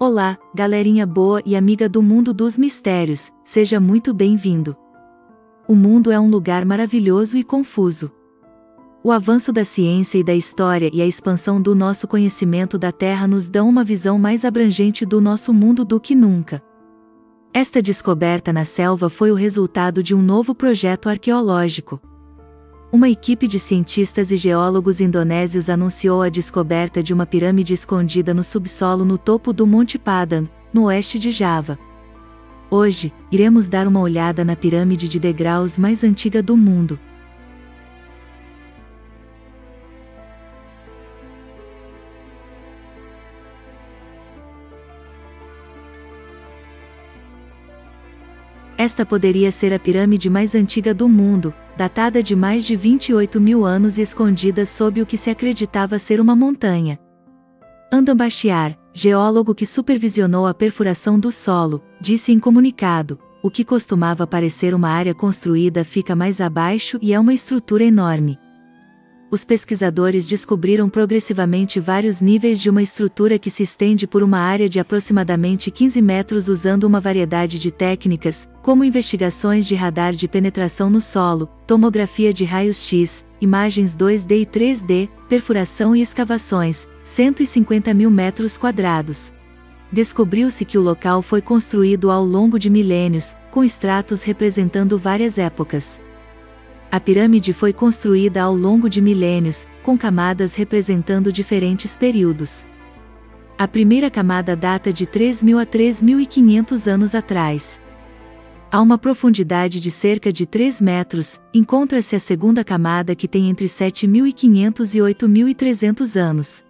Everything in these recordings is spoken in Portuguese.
Olá, galerinha boa e amiga do mundo dos mistérios, seja muito bem-vindo. O mundo é um lugar maravilhoso e confuso. O avanço da ciência e da história e a expansão do nosso conhecimento da Terra nos dão uma visão mais abrangente do nosso mundo do que nunca. Esta descoberta na selva foi o resultado de um novo projeto arqueológico. Uma equipe de cientistas e geólogos indonésios anunciou a descoberta de uma pirâmide escondida no subsolo no topo do Monte Padang, no oeste de Java. Hoje, iremos dar uma olhada na pirâmide de degraus mais antiga do mundo. Esta poderia ser a pirâmide mais antiga do mundo, datada de mais de 28 mil anos e escondida sob o que se acreditava ser uma montanha. Andam Bashir, geólogo que supervisionou a perfuração do solo, disse em comunicado: o que costumava parecer uma área construída fica mais abaixo e é uma estrutura enorme. Os pesquisadores descobriram progressivamente vários níveis de uma estrutura que se estende por uma área de aproximadamente 15 metros usando uma variedade de técnicas, como investigações de radar de penetração no solo, tomografia de raios-x, imagens 2D e 3D, perfuração e escavações, 150 mil metros quadrados. Descobriu-se que o local foi construído ao longo de milênios, com estratos representando várias épocas. A pirâmide foi construída ao longo de milênios, com camadas representando diferentes períodos. A primeira camada data de 3.000 a 3.500 anos atrás. A uma profundidade de cerca de 3 metros, encontra-se a segunda camada que tem entre 7.500 e 8.300 anos.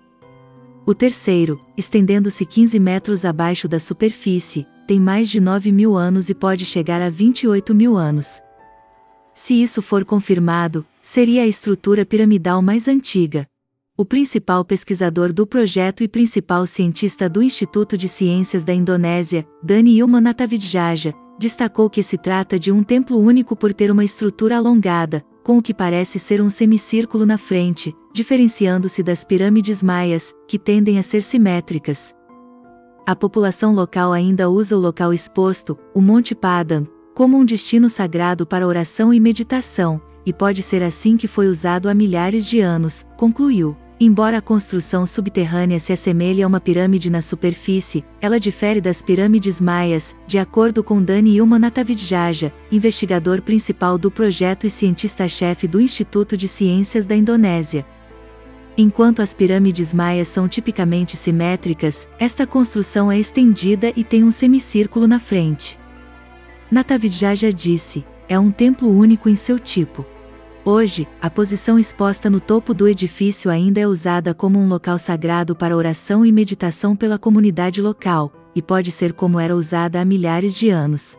O terceiro, estendendo-se 15 metros abaixo da superfície, tem mais de 9.000 anos e pode chegar a 28.000 anos. Se isso for confirmado, seria a estrutura piramidal mais antiga. O principal pesquisador do projeto e principal cientista do Instituto de Ciências da Indonésia, Dani Ilmanatavidjaja, destacou que se trata de um templo único por ter uma estrutura alongada, com o que parece ser um semicírculo na frente, diferenciando-se das pirâmides maias, que tendem a ser simétricas. A população local ainda usa o local exposto, o Monte Padang, como um destino sagrado para oração e meditação, e pode ser assim que foi usado há milhares de anos, concluiu. Embora a construção subterrânea se assemelhe a uma pirâmide na superfície, ela difere das pirâmides maias, de acordo com Dani Ilmanatavidjaja, investigador principal do projeto e cientista-chefe do Instituto de Ciências da Indonésia. Enquanto as pirâmides maias são tipicamente simétricas, esta construção é estendida e tem um semicírculo na frente. Natavidjaja disse: é um templo único em seu tipo. Hoje, a posição exposta no topo do edifício ainda é usada como um local sagrado para oração e meditação pela comunidade local, e pode ser como era usada há milhares de anos.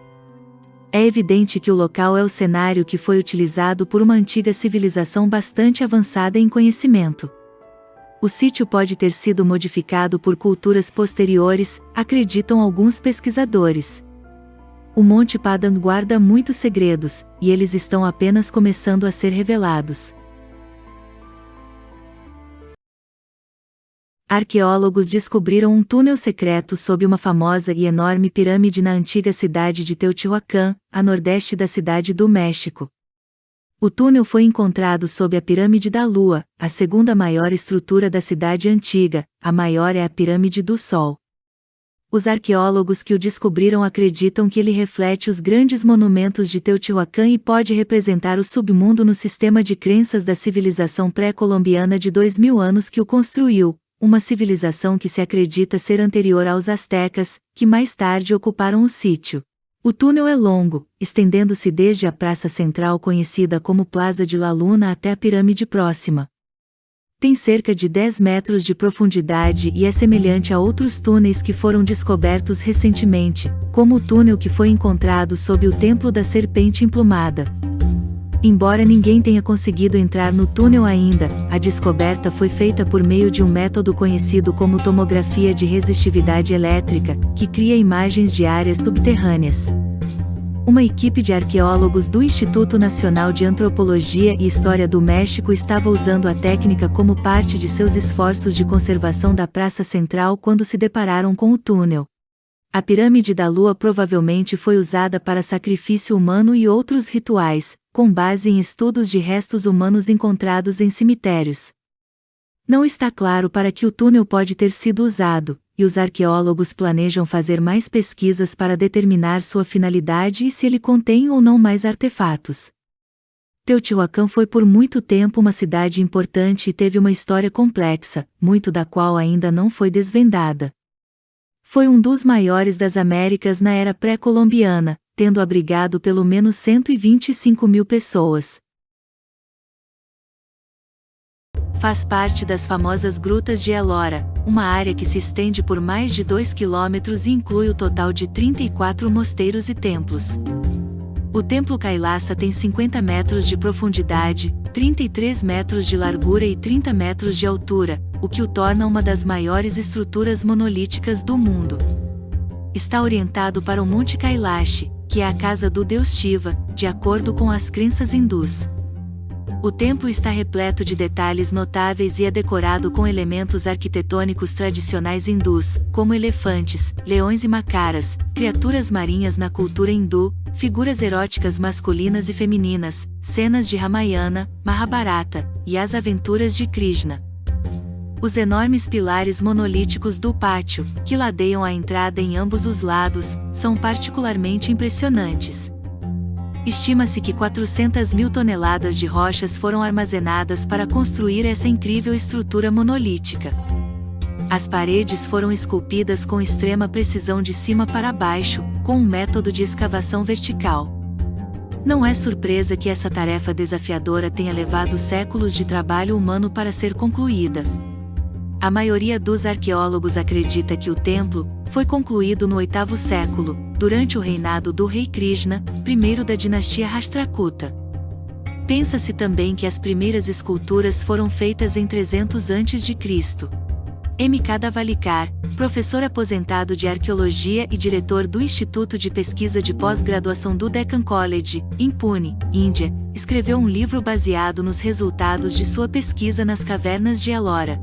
É evidente que o local é o cenário que foi utilizado por uma antiga civilização bastante avançada em conhecimento. O sítio pode ter sido modificado por culturas posteriores, acreditam alguns pesquisadores. O Monte Padang guarda muitos segredos, e eles estão apenas começando a ser revelados. Arqueólogos descobriram um túnel secreto sob uma famosa e enorme pirâmide na antiga cidade de Teotihuacan, a nordeste da cidade do México. O túnel foi encontrado sob a Pirâmide da Lua, a segunda maior estrutura da cidade antiga, a maior é a Pirâmide do Sol. Os arqueólogos que o descobriram acreditam que ele reflete os grandes monumentos de Teotihuacan e pode representar o submundo no sistema de crenças da civilização pré-colombiana de 2000 anos que o construiu, uma civilização que se acredita ser anterior aos astecas, que mais tarde ocuparam o sítio. O túnel é longo, estendendo-se desde a praça central conhecida como Plaza de la Luna até a pirâmide próxima. Tem cerca de 10 metros de profundidade e é semelhante a outros túneis que foram descobertos recentemente, como o túnel que foi encontrado sob o Templo da Serpente Emplumada. Embora ninguém tenha conseguido entrar no túnel ainda, a descoberta foi feita por meio de um método conhecido como tomografia de resistividade elétrica, que cria imagens de áreas subterrâneas. Uma equipe de arqueólogos do Instituto Nacional de Antropologia e História do México estava usando a técnica como parte de seus esforços de conservação da Praça Central quando se depararam com o túnel. A pirâmide da Lua provavelmente foi usada para sacrifício humano e outros rituais, com base em estudos de restos humanos encontrados em cemitérios. Não está claro para que o túnel pode ter sido usado, e os arqueólogos planejam fazer mais pesquisas para determinar sua finalidade e se ele contém ou não mais artefatos. Teotihuacan foi por muito tempo uma cidade importante e teve uma história complexa, muito da qual ainda não foi desvendada. Foi um dos maiores das Américas na era pré-colombiana, tendo abrigado pelo menos 125.000 pessoas. Faz parte das famosas Grutas de Ellora, uma área que se estende por mais de 2 quilômetros e inclui o total de 34 mosteiros e templos. O Templo Kailasa tem 50 metros de profundidade, 33 metros de largura e 30 metros de altura, o que o torna uma das maiores estruturas monolíticas do mundo. Está orientado para o Monte Kailash, que é a casa do deus Shiva, de acordo com as crenças hindus. O templo está repleto de detalhes notáveis e é decorado com elementos arquitetônicos tradicionais hindus, como elefantes, leões e macaras, criaturas marinhas na cultura hindu, figuras eróticas masculinas e femininas, cenas de Ramayana, Mahabharata, e as aventuras de Krishna. Os enormes pilares monolíticos do pátio, que ladeiam a entrada em ambos os lados, são particularmente impressionantes. Estima-se que 400.000 toneladas de rochas foram armazenadas para construir essa incrível estrutura monolítica. As paredes foram esculpidas com extrema precisão de cima para baixo, com um método de escavação vertical. Não é surpresa que essa tarefa desafiadora tenha levado séculos de trabalho humano para ser concluída. A maioria dos arqueólogos acredita que o templo foi concluído no 8º século, durante o reinado do rei Krishna, primeiro da dinastia Rashtrakuta. Pensa-se também que as primeiras esculturas foram feitas em 300 a.C. M.K. Davalikar, professor aposentado de arqueologia e diretor do Instituto de Pesquisa de Pós-Graduação do Deccan College, em Pune, Índia, escreveu um livro baseado nos resultados de sua pesquisa nas cavernas de Ellora.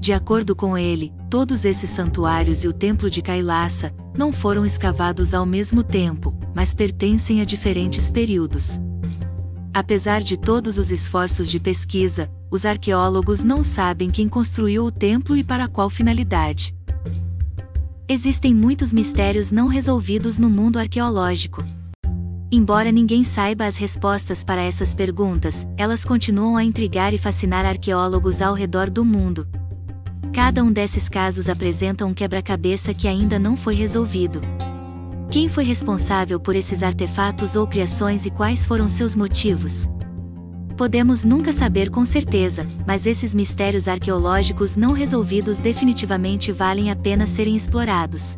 De acordo com ele, todos esses santuários e o templo de Kailasa não foram escavados ao mesmo tempo, mas pertencem a diferentes períodos. Apesar de todos os esforços de pesquisa, os arqueólogos não sabem quem construiu o templo e para qual finalidade. Existem muitos mistérios não resolvidos no mundo arqueológico. Embora ninguém saiba as respostas para essas perguntas, elas continuam a intrigar e fascinar arqueólogos ao redor do mundo. Cada um desses casos apresenta um quebra-cabeça que ainda não foi resolvido. Quem foi responsável por esses artefatos ou criações e quais foram seus motivos? Podemos nunca saber com certeza, mas esses mistérios arqueológicos não resolvidos definitivamente valem a pena serem explorados.